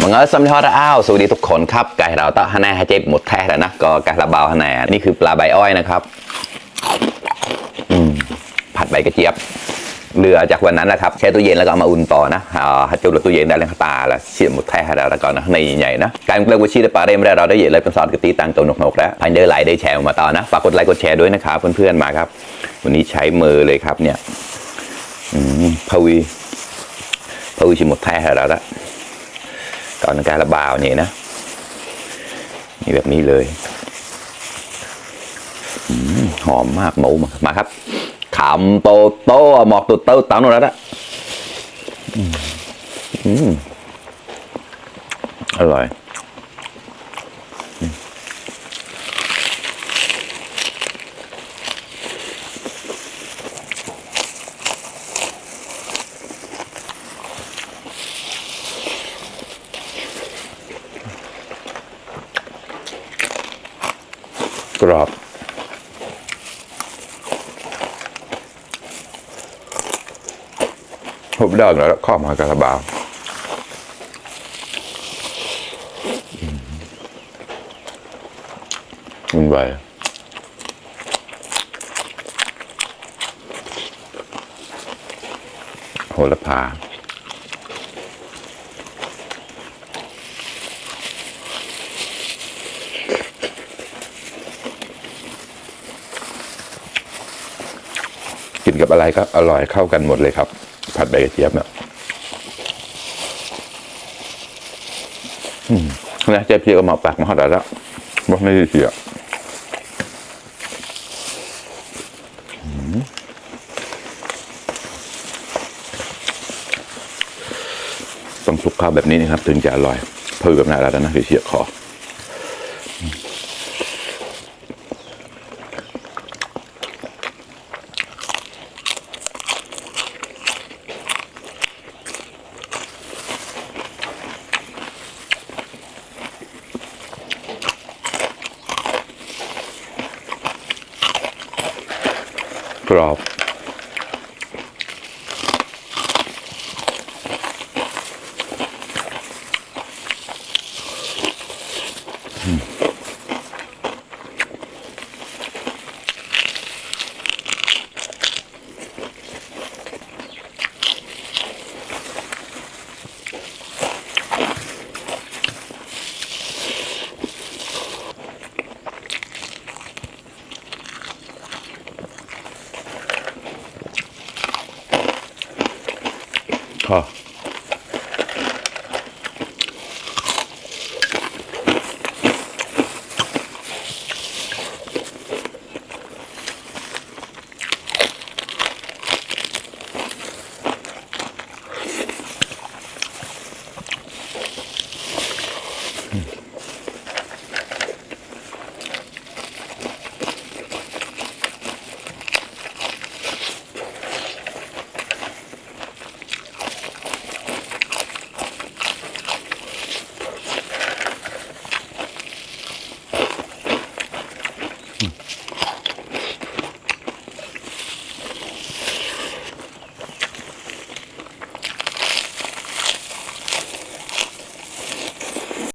มังเอิญสำลีฮอตอ้าวสวัสดีทุกคนครับไก่เราต้องฮันแน่ให้เจ็บหมดแท้แล้วนะก็ไก่ระเบาฮันแน่นี่คือปลาใบอ้อยนะครับผัดใบกระเจี๊ยบเหลือจากวันนั้นแหละครับแช่ตู้เย็นแล้วก็เอามาอุ่นต่อนะจุดตู้เย็นได้เลยตาละเสียหมดแท้แล้วก็นะในใหญ่นะการเลือกวิชีได้ปลาเรมได้เราได้เยอะเลยเป็นซอสกะทิตังตัวนกแล้วพันเดอร์ไลน์ได้แชร์มาต่อนะฝากกดไลค์กดแชร์ด้วยนะครับเพื่อนๆมาครับวันนี้ใช้มือเลยครับเนี่ยพาวิชิหมดแท้แล้วละก่อนการระบาวนี่นะนี่แบบนี้เลยหอมมากหมูมาครับขำโตหมอกโตตั้งโน่นแล้วอร่อยกรอบหุบดอกแล้วข้อมากระบาวุ่นวายโหระพากินกับอะไรก็อร่อยเข้ากันหมดเลยครับผัดใบกระเจี๊ยบเนี่ยนะเจี๊ยบก็มาปากมาหอดแล้วบอกไม่ได้เสียต้องคลุกข้าวแบบนี้นะครับถึงจะอร่อยเพิ่มแบบนั้นแล้วนะเสียคอกรอบพอ